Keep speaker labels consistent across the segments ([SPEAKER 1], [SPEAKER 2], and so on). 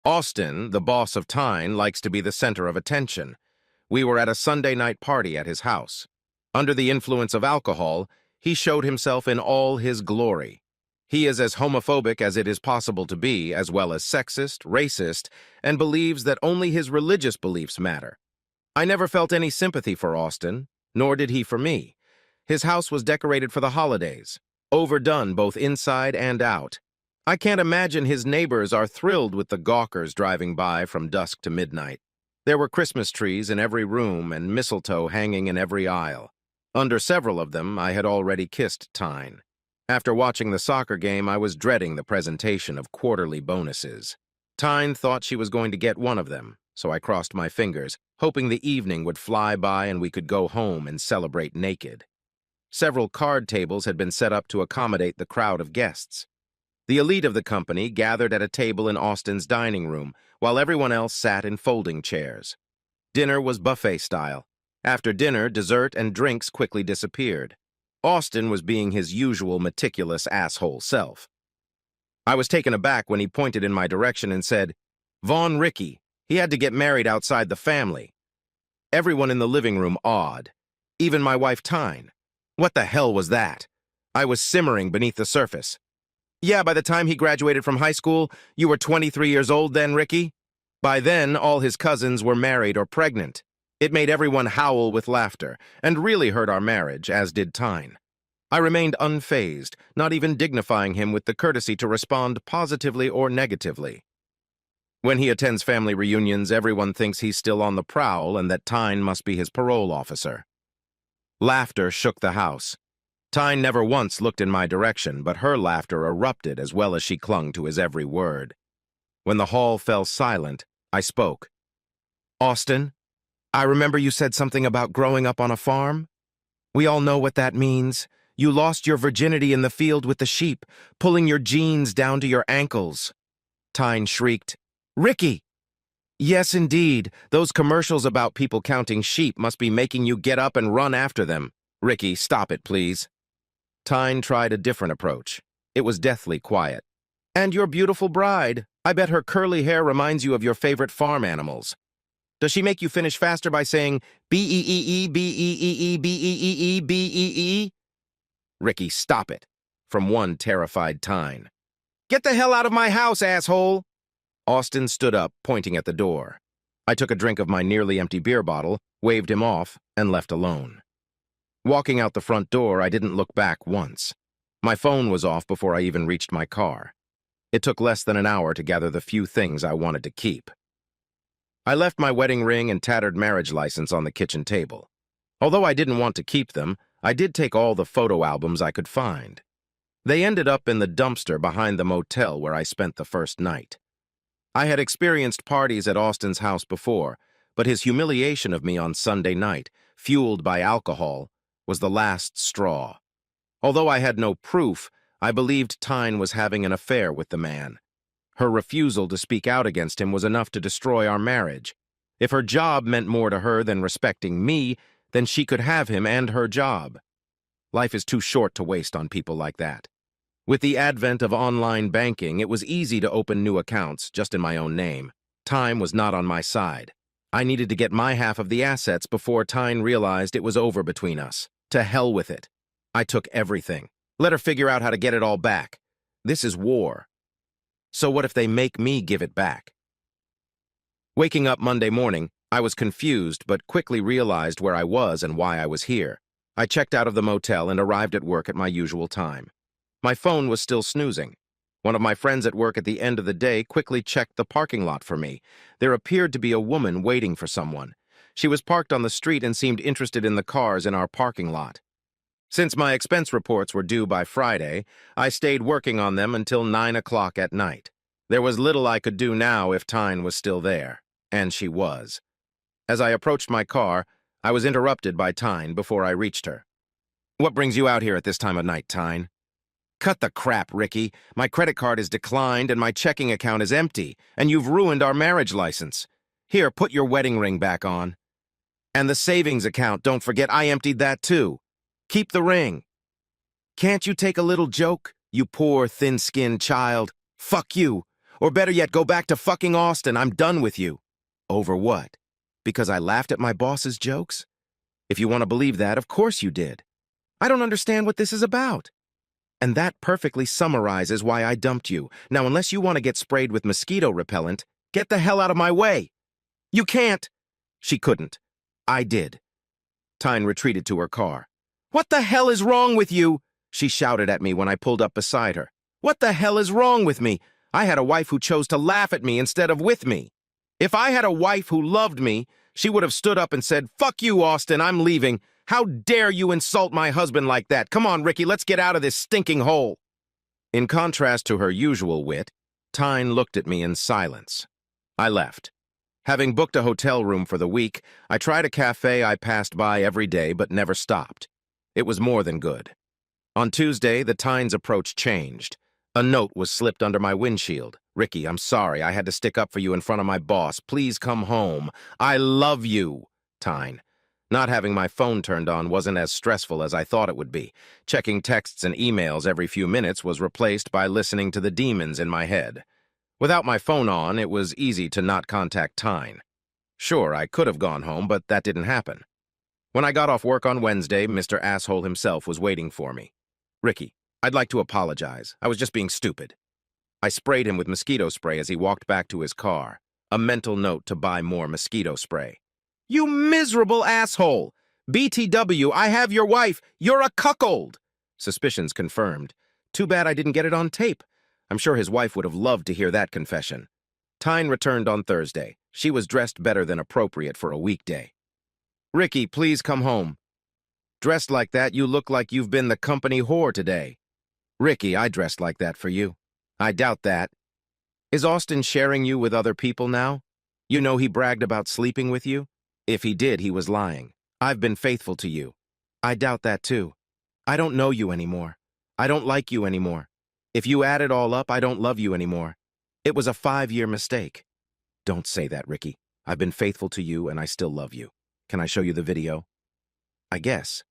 [SPEAKER 1] Austin, the boss of Tyne, likes to be the center of attention. We were at a Sunday night party at his house. Under the influence of alcohol, he showed himself in all his glory. He is as homophobic as it is possible to be, as well as sexist, racist, and believes that only his religious beliefs matter. I never felt any sympathy for Austin, nor did he for me. His house was decorated for the holidays, overdone both inside and out. I can't imagine his neighbors are thrilled with the gawkers driving by from dusk to midnight. There were Christmas trees in every room and mistletoe hanging in every aisle. Under several of them, I had already kissed Tyne. After watching the soccer game, I was dreading the presentation of quarterly bonuses. Tyne thought she was going to get one of them, so I crossed my fingers, hoping the evening would fly by and we could go home and celebrate naked. Several card tables had been set up to accommodate the crowd of guests. The elite of the company gathered at a table in Austin's dining room, while everyone else sat in folding chairs. Dinner was buffet style. After dinner, dessert and drinks quickly disappeared. Austin was being his usual meticulous asshole self. I was taken aback when he pointed in my direction and said, "Vaughn Ricky, he had to get married outside the family." Everyone in the living room awed. Even my wife Tyne. What the hell was that? I was simmering beneath the surface. "Yeah, by the time he graduated from high school, you were 23 years old then, Ricky?" By then, all his cousins were married or pregnant. It made everyone howl with laughter, and really hurt our marriage, as did Tyne. I remained unfazed, not even dignifying him with the courtesy to respond positively or negatively. When he attends family reunions, everyone thinks he's still on the prowl and that Tyne must be his parole officer. Laughter shook the house. Tyne never once looked in my direction, but her laughter erupted as well as she clung to his every word. When the hall fell silent, I spoke. "Austin, I remember you said something about growing up on a farm. We all know what that means. You lost your virginity in the field with the sheep, pulling your jeans down to your ankles." Tyne shrieked, "Ricky!" "Yes, indeed. Those commercials about people counting sheep must be making you get up and run after them. Ricky, stop it, please." Tyne tried a different approach. It was deathly quiet. "And your beautiful bride. I bet her curly hair reminds you of your favorite farm animals. Does she make you finish faster by saying B-E-E-E, B-E-E-E, B-E-E-E, B-E-E?" "Ricky, stop it," from one terrified Tyne. "Get the hell out of my house, asshole!" Austin stood up, pointing at the door. I took a drink of my nearly empty beer bottle, waved him off, and left alone. Walking out the front door, I didn't look back once. My phone was off before I even reached my car. It took less than an hour to gather the few things I wanted to keep. I left my wedding ring and tattered marriage license on the kitchen table. Although I didn't want to keep them, I did take all the photo albums I could find. They ended up in the dumpster behind the motel where I spent the first night. I had experienced parties at Austin's house before, but his humiliation of me on Sunday night, fueled by alcohol, was the last straw. Although I had no proof, I believed Tyne was having an affair with the man. Her refusal to speak out against him was enough to destroy our marriage. If her job meant more to her than respecting me, then she could have him and her job. Life is too short to waste on people like that. With the advent of online banking, it was easy to open new accounts just in my own name. Time was not on my side. I needed to get my half of the assets before Tyne realized it was over between us. To hell with it. I took everything. Let her figure out how to get it all back. This is war. So what if they make me give it back? Waking up Monday morning, I was confused but quickly realized where I was and why I was here. I checked out of the motel and arrived at work at my usual time. My phone was still snoozing. One of my friends at work at the end of the day quickly checked the parking lot for me. There appeared to be a woman waiting for someone. She was parked on the street and seemed interested in the cars in our parking lot. Since my expense reports were due by Friday, I stayed working on them until 9 o'clock at night. There was little I could do now if Tyne was still there, and she was. As I approached my car, I was interrupted by Tyne before I reached her. "What brings you out here at this time of night, Tyne?" "Cut the crap, Ricky. My credit card is declined and my checking account is empty, and you've ruined our marriage license. Here, put your wedding ring back on. And the savings account, don't forget, I emptied that too. Keep the ring. Can't you take a little joke, you poor, thin-skinned child? Fuck you. Or better yet, go back to fucking Austin. I'm done with you. Over what? Because I laughed at my boss's jokes? If you want to believe that, of course you did. I don't understand what this is about. And that perfectly summarizes why I dumped you. Now, unless you want to get sprayed with mosquito repellent, get the hell out of my way. You can't. She couldn't. I did. Tyne retreated to her car. What the hell is wrong with you? She shouted at me when I pulled up beside her. What the hell is wrong with me? I had a wife who chose to laugh at me instead of with me. If I had a wife who loved me, she would have stood up and said, "Fuck you, Austin, I'm leaving. How dare you insult my husband like that? Come on, Ricky, let's get out of this stinking hole." In contrast to her usual wit, Tyne looked at me in silence. I left. Having booked a hotel room for the week, I tried a cafe I passed by every day but never stopped. It was more than good. On Tuesday, the Tyne's approach changed. A note was slipped under my windshield. "Ricky, I'm sorry. I had to stick up for you in front of my boss. Please come home. I love you." Tyne. Not having my phone turned on wasn't as stressful as I thought it would be. Checking texts and emails every few minutes was replaced by listening to the demons in my head. Without my phone on, it was easy to not contact Tyne. Sure, I could have gone home, but that didn't happen. When I got off work on Wednesday, Mr. Asshole himself was waiting for me. "Ricky, I'd like to apologize. I was just being stupid." I sprayed him with mosquito spray as he walked back to his car. A mental note to buy more mosquito spray. "You miserable asshole! BTW, I have your wife. You're a cuckold!" Suspicions confirmed. Too bad I didn't get it on tape. I'm sure his wife would have loved to hear that confession. Tyne returned on Thursday. She was dressed better than appropriate for a weekday. "Ricky, please come home. Dressed like that, you look like you've been the company whore today." "Ricky, I dressed like that for you." "I doubt that." "Is Austin sharing you with other people now? You know he bragged about sleeping with you? If he did, he was lying. I've been faithful to you." "I doubt that too. I don't know you anymore. I don't like you anymore. If you add it all up, I don't love you anymore. It was a 5-year mistake." "Don't say that, Ricky. I've been faithful to you and I still love you. Can I show you the video?" "I guess."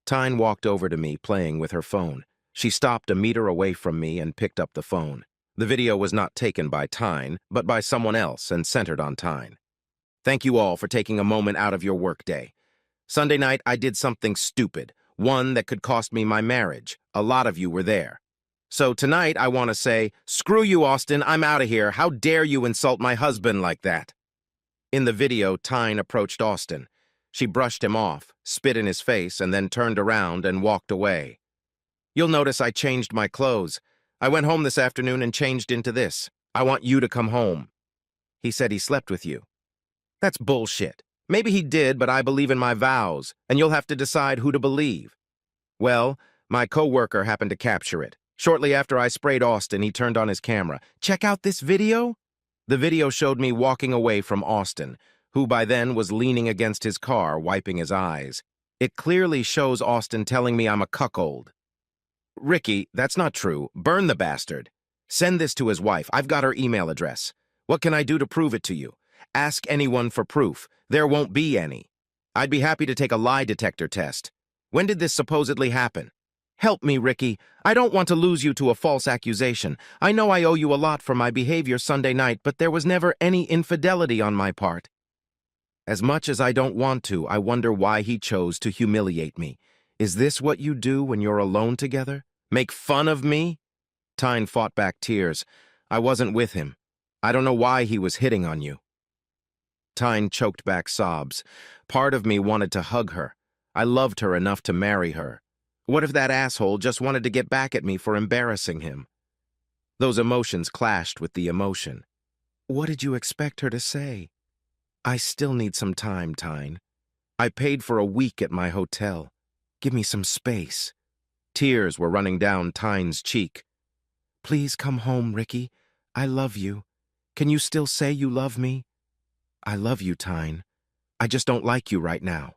[SPEAKER 1] Tyne walked over to me, playing with her phone. She stopped a meter away from me and picked up the phone. The video was not taken by Tyne, but by someone else and centered on Tyne. "Thank you all for taking a moment out of your workday. Sunday night, I did something stupid, one that could cost me my marriage. A lot of you were there. So tonight, I want to say, screw you, Austin, I'm out of here. How dare you insult my husband like that?" In the video, Tyne approached Austin. She brushed him off, spit in his face, and then turned around and walked away. "You'll notice I changed my clothes. I went home this afternoon and changed into this. I want you to come home." "He said he slept with you." "That's bullshit. Maybe he did, but I believe in my vows, and you'll have to decide who to believe." "Well, my coworker happened to capture it. Shortly after I sprayed Austin, he turned on his camera. Check out this video." The video showed me walking away from Austin, who by then was leaning against his car, wiping his eyes. It clearly shows Austin telling me I'm a cuckold. "Ricky, that's not true. Burn the bastard. Send this to his wife. I've got her email address. What can I do to prove it to you? Ask anyone for proof. There won't be any. I'd be happy to take a lie detector test. When did this supposedly happen? Help me, Ricky. I don't want to lose you to a false accusation. I know I owe you a lot for my behavior Sunday night, but there was never any infidelity on my part." As much as I don't want to, I wonder why he chose to humiliate me. Is this what you do when you're alone together? Make fun of me? Tyne fought back tears. "I wasn't with him. I don't know why he was hitting on you." Tyne choked back sobs. Part of me wanted to hug her. I loved her enough to marry her. What if that asshole just wanted to get back at me for embarrassing him? Those emotions clashed with the emotion. What did you expect her to say? I still need some time, Tyne. I paid for a week at my hotel. Give me some space. Tears were running down Tyne's cheek. Please come home, Ricky. I love you. Can you still say you love me? I love you, Tyne. I just don't like you right now.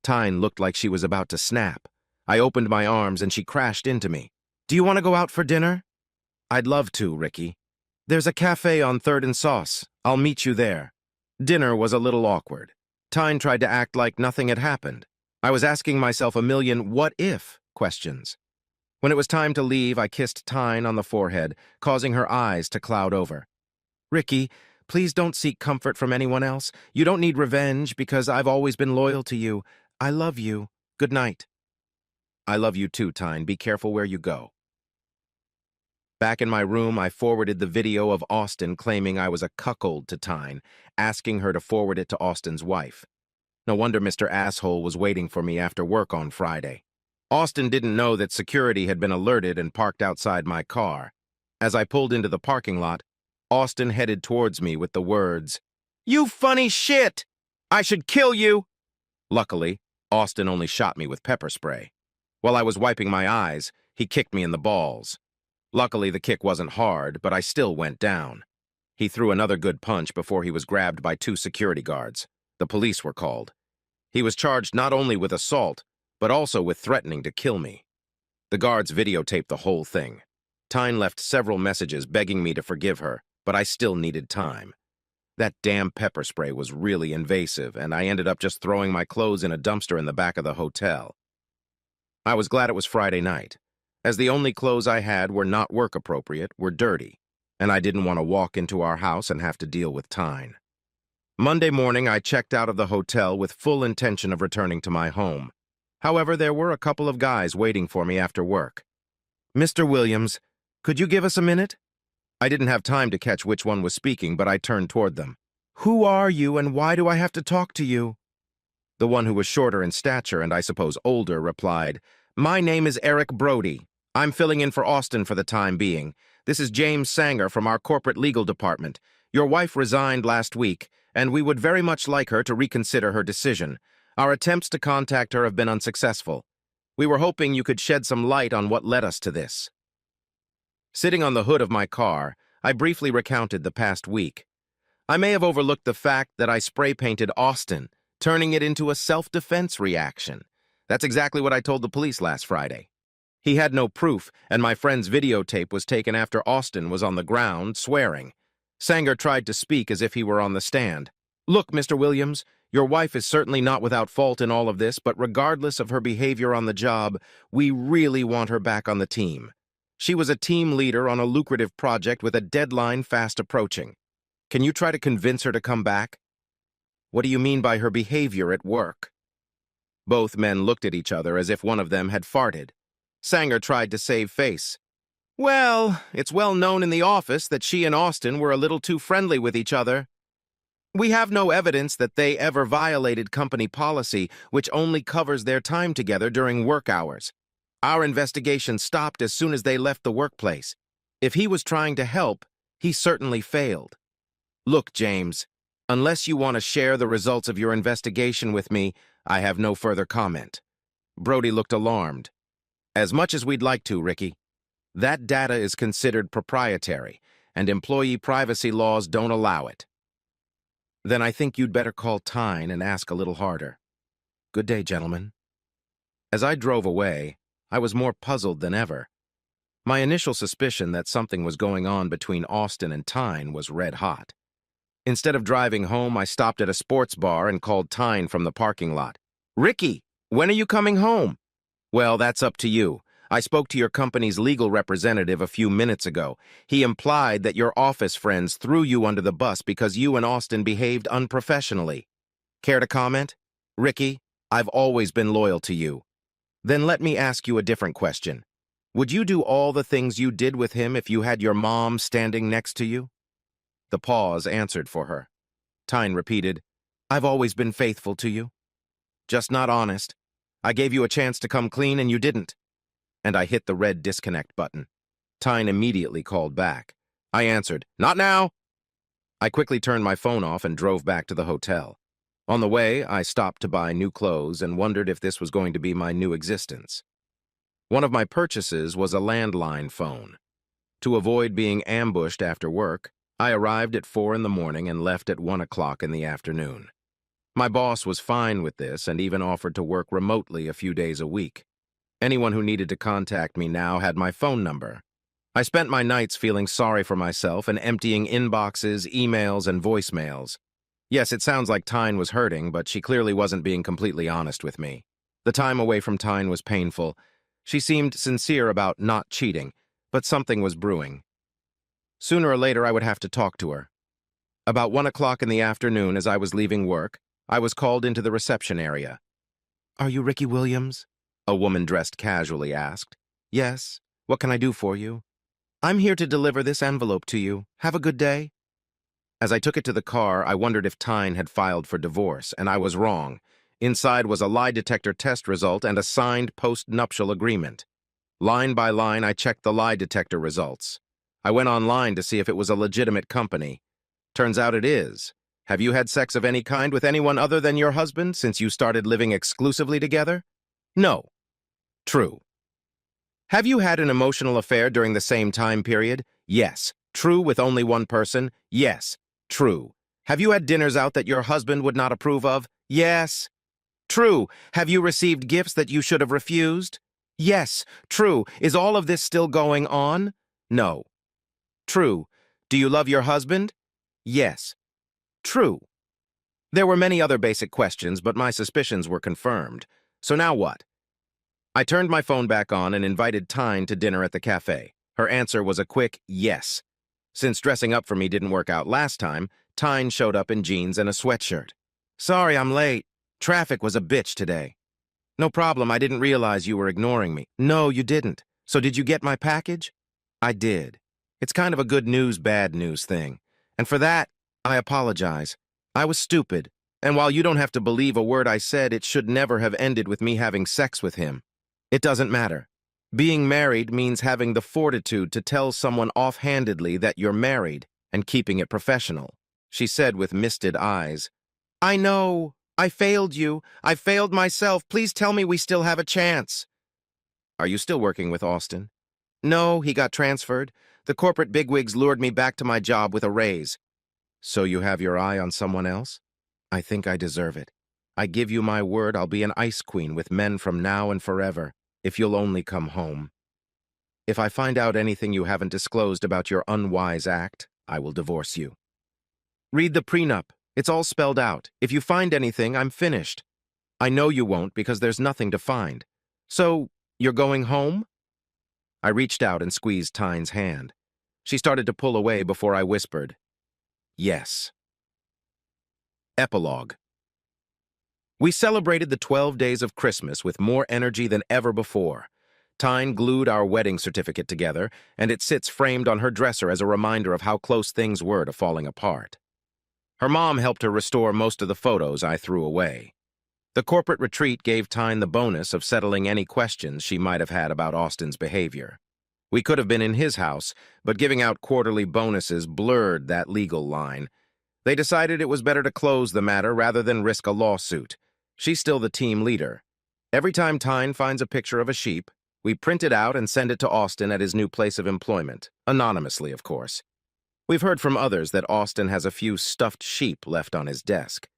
[SPEAKER 1] Tyne looked like she was about to snap. I opened my arms and she crashed into me. Do you want to go out for dinner? I'd love to, Ricky. There's a cafe on 3rd and Sauce. I'll meet you there. Dinner was a little awkward. Tyne tried to act like nothing had happened. I was asking myself a million what-if questions. When it was time to leave, I kissed Tyne on the forehead, causing her eyes to cloud over. Ricky, please don't seek comfort from anyone else. You don't need revenge because I've always been loyal to you. I love you. Good night. I love you too, Tyne. Be careful where you go. Back in my room, I forwarded the video of Austin claiming I was a cuckold to Tyne, asking her to forward it to Austin's wife. No wonder Mr. Asshole was waiting for me after work on Friday. Austin didn't know that security had been alerted and parked outside my car. As I pulled into the parking lot, Austin headed towards me with the words, "You funny shit! I should kill you!" Luckily, Austin only shot me with pepper spray. While I was wiping my eyes, he kicked me in the balls. Luckily, the kick wasn't hard, but I still went down. He threw another good punch before he was grabbed by 2 security guards. The police were called. He was charged not only with assault, but also with threatening to kill me. The guards videotaped the whole thing. Tyne left several messages begging me to forgive her, but I still needed time. That damn pepper spray was really invasive, and I ended up just throwing my clothes in a dumpster in the back of the hotel. I was glad it was Friday night, as the only clothes I had were not work-appropriate, were dirty, and I didn't want to walk into our house and have to deal with Tyne. Monday morning, I checked out of the hotel with full intention of returning to my home. However, there were a couple of guys waiting for me after work. "Mr. Williams, could you give us a minute?" I didn't have time to catch which one was speaking, but I turned toward them. "Who are you, and why do I have to talk to you?" The one who was shorter in stature, and I suppose older, replied, "My name is Eric Brody. I'm filling in for Austin for the time being. This is James Sanger from our corporate legal department. Your wife resigned last week, and we would very much like her to reconsider her decision. Our attempts to contact her have been unsuccessful. We were hoping you could shed some light on what led us to this." Sitting on the hood of my car, I briefly recounted the past week. I may have overlooked the fact that I spray-painted Austin, turning it into a self-defense reaction. That's exactly what I told the police last Friday. He had no proof, and my friend's videotape was taken after Austin was on the ground, swearing. Sanger tried to speak as if he were on the stand. "Look, Mr. Williams, your wife is certainly not without fault in all of this, but regardless of her behavior on the job, we really want her back on the team. She was a team leader on a lucrative project with a deadline fast approaching. Can you try to convince her to come back?" "What do you mean by her behavior at work?" Both men looked at each other as if one of them had farted. Sanger tried to save face. "Well, it's well known in the office that she and Austin were a little too friendly with each other. We have no evidence that they ever violated company policy, which only covers their time together during work hours. Our investigation stopped as soon as they left the workplace. If he was trying to help, he certainly failed. Look, James, unless you want to share the results of your investigation with me, I have no further comment." Brody looked alarmed. "As much as we'd like to, Ricky. That data is considered proprietary, and employee privacy laws don't allow it." "Then I think you'd better call Tyne and ask a little harder. Good day, gentlemen." As I drove away, I was more puzzled than ever. My initial suspicion that something was going on between Austin and Tyne was red hot. Instead of driving home, I stopped at a sports bar and called Tyne from the parking lot. "Ricky, when are you coming home?" "Well, that's up to you. I spoke to your company's legal representative a few minutes ago. He implied that your office friends threw you under the bus because you and Austin behaved unprofessionally. Care to comment? Ricky, I've always been loyal to you. Then let me ask you a different question. Would you do all the things you did with him if you had your mom standing next to you?" The pause answered for her. Tyne repeated, "I've always been faithful to you. Just not honest. I gave you a chance to come clean and you didn't." And I hit the red disconnect button. Tyne immediately called back. I answered, "Not now." I quickly turned my phone off and drove back to the hotel. On the way, I stopped to buy new clothes and wondered if this was going to be my new existence. One of my purchases was a landline phone. To avoid being ambushed after work, I arrived at 4 in the morning and left at 1 o'clock in the afternoon. My boss was fine with this and even offered to work remotely a few days a week. Anyone who needed to contact me now had my phone number. I spent my nights feeling sorry for myself and emptying inboxes, emails, and voicemails. Yes, it sounds like Tyne was hurting, but she clearly wasn't being completely honest with me. The time away from Tyne was painful. She seemed sincere about not cheating, but something was brewing. Sooner or later, I would have to talk to her. About 1 o'clock in the afternoon, as I was leaving work, I was called into the reception area. "Are you Ricky Williams?" a woman dressed casually asked. "Yes. What can I do for you?" "I'm here to deliver this envelope to you. Have a good day." As I took it to the car, I wondered if Tyne had filed for divorce, and I was wrong. Inside was a lie detector test result and a signed post-nuptial agreement. Line by line, I checked the lie detector results. I went online to see if it was a legitimate company. Turns out it is. Have you had sex of any kind with anyone other than your husband since you started living exclusively together? No. True. Have you had an emotional affair during the same time period? Yes. True, with only one person? Yes. True. Have you had dinners out that your husband would not approve of? Yes. True. Have you received gifts that you should have refused? Yes. True. Is all of this still going on? No. True. Do you love your husband? Yes. True. There were many other basic questions, but my suspicions were confirmed. So now what? I turned my phone back on and invited Tyne to dinner at the cafe. Her answer was a quick yes. Since dressing up for me didn't work out last time, Tyne showed up in jeans and a sweatshirt. "Sorry, I'm late. Traffic was a bitch today." "No problem, I didn't realize you were ignoring me." "No, you didn't. So did you get my package?" "I did. It's kind of a good news, bad news thing. And for that, I apologize. I was stupid. And while you don't have to believe a word I said, it should never have ended with me having sex with him. It doesn't matter. Being married means having the fortitude to tell someone offhandedly that you're married and keeping it professional," she said with misted eyes. "I know. I failed you. I failed myself. Please tell me we still have a chance." "Are you still working with Austin?" "No, he got transferred. The corporate bigwigs lured me back to my job with a raise." "So you have your eye on someone else?" "I think I deserve it. I give you my word I'll be an ice queen with men from now and forever, if you'll only come home. If I find out anything you haven't disclosed about your unwise act, I will divorce you. Read the prenup. It's all spelled out. If you find anything, I'm finished. I know you won't because there's nothing to find. So, you're going home?" I reached out and squeezed Tyne's hand. She started to pull away before I whispered, "Yes." Epilogue. We celebrated the 12 days of Christmas with more energy than ever before. Tyne glued our wedding certificate together, and it sits framed on her dresser as a reminder of how close things were to falling apart. Her mom helped her restore most of the photos I threw away. The corporate retreat gave Tyne the bonus of settling any questions she might have had about Austin's behavior. We could have been in his house, but giving out quarterly bonuses blurred that legal line. They decided it was better to close the matter rather than risk a lawsuit. She's still the team leader. Every time Tyne finds a picture of a sheep, we print it out and send it to Austin at his new place of employment, anonymously, of course. We've heard from others that Austin has a few stuffed sheep left on his desk.